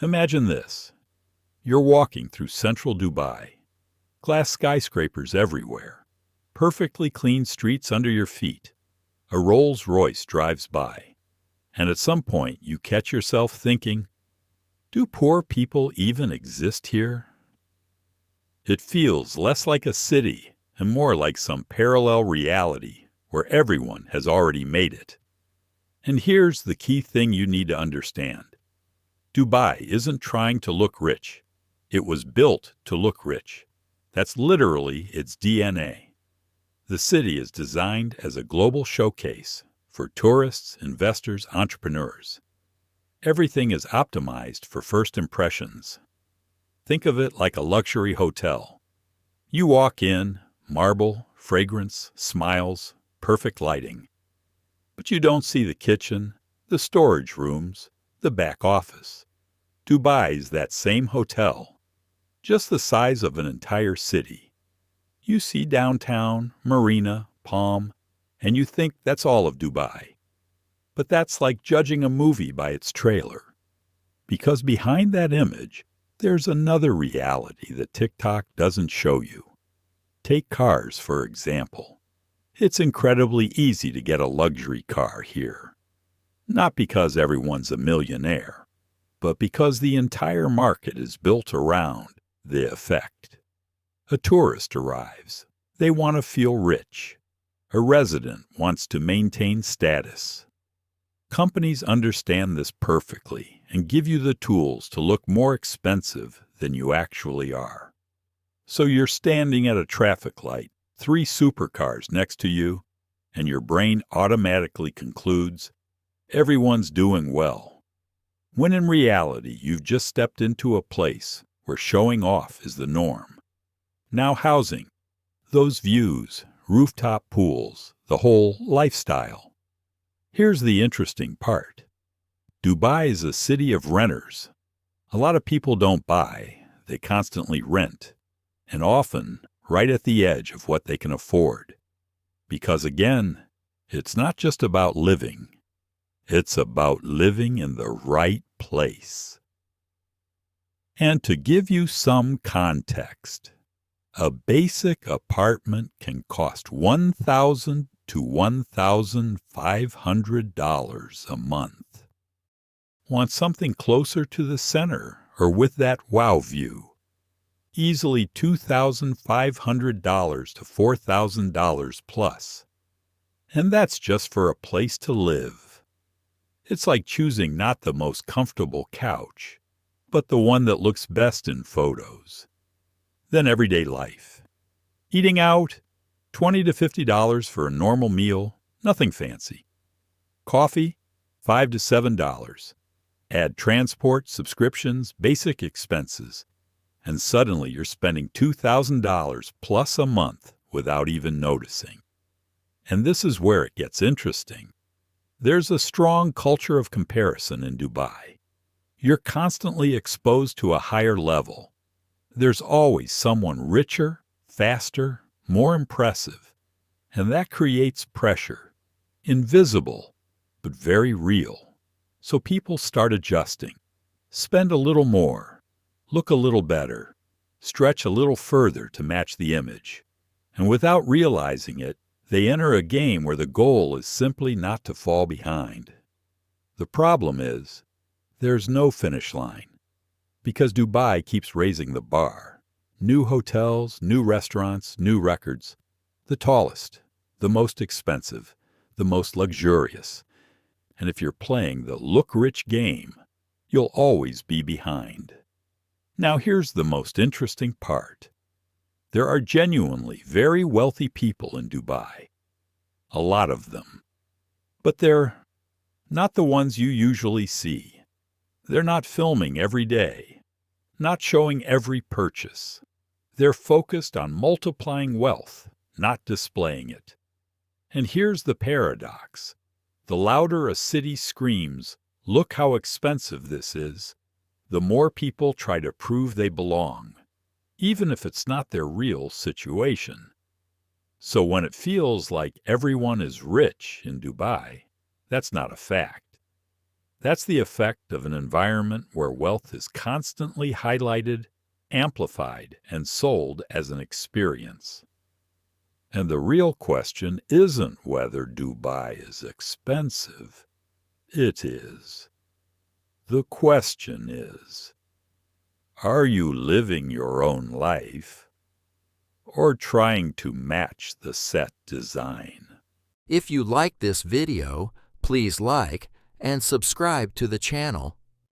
Imagine this. You're walking through central Dubai. Glass skyscrapers everywhere. Perfectly clean streets under your feet. A Rolls-Royce drives by. And at some point you catch yourself thinking, do poor people even exist here? It feels less like a city and more like some parallel reality where everyone has already made it. And here's the key thing you need to understand. Dubai isn't trying to look rich. It was built to look rich. That's literally its DNA. The city is designed as a global showcase for tourists, investors, entrepreneurs. Everything is optimized for first impressions. Think of it like a luxury hotel. You walk in, marble, fragrance, smiles, perfect lighting. But you don't see the kitchen, the storage rooms, the back office. Dubai's that same hotel, just the size of an entire city. You see downtown, marina, palm, and you think that's all of Dubai. But that's like judging a movie by its trailer. Because behind that image, there's another reality that TikTok doesn't show you. Take cars, for example. It's incredibly easy to get a luxury car here. Not because everyone's a millionaire, but because the entire market is built around the effect. A tourist arrives. They want to feel rich. A resident wants to maintain status. Companies understand this perfectly and give you the tools to look more expensive than you actually are. So you're standing at a traffic light, 3 supercars next to you, and your brain automatically concludes, everyone's doing well. When in reality, you've just stepped into a place where showing off is the norm. Now housing, those views, rooftop pools, the whole lifestyle. Here's the interesting part. Dubai is a city of renters. A lot of people don't buy, they constantly rent, and often right at the edge of what they can afford. Because again, it's not just about living. It's about living in the right place. And to give you some context, a basic apartment can cost $1,000 to $1,500 a month. Want something closer to the center or with that wow view? Easily $2,500 to $4,000 plus. And that's just for a place to live. It's like choosing not the most comfortable couch, but the one that looks best in photos. Then everyday life. Eating out, $20 to $50 for a normal meal, nothing fancy. Coffee, $5 to $7. Add transport, subscriptions, basic expenses, and suddenly you're spending $2,000 plus a month without even noticing. And this is where it gets interesting. There's a strong culture of comparison in Dubai. You're constantly exposed to a higher level. There's always someone richer, faster, more impressive, and that creates pressure. Invisible, but very real. So people start adjusting. Spend a little more, look a little better, stretch a little further to match the image. And without realizing it, they enter a game where the goal is simply not to fall behind. The problem is, there's no finish line, because Dubai keeps raising the bar. New hotels, new restaurants, new records. The tallest, the most expensive, the most luxurious. And if you're playing the look-rich game, you'll always be behind. Now here's the most interesting part. There are genuinely very wealthy people in Dubai. A lot of them. But they're not the ones you usually see. They're not filming every day, not showing every purchase. They're focused on multiplying wealth, not displaying it. And here's the paradox. The louder a city screams, "Look how expensive this is," the more people try to prove they belong, even if it's not their real situation. So when it feels like everyone is rich in Dubai, that's not a fact. That's the effect of an environment where wealth is constantly highlighted, amplified, and sold as an experience. And the real question isn't whether Dubai is expensive. It is. The question is, are you living your own life or trying to match the set design? If you like this video, please like and subscribe to the channel.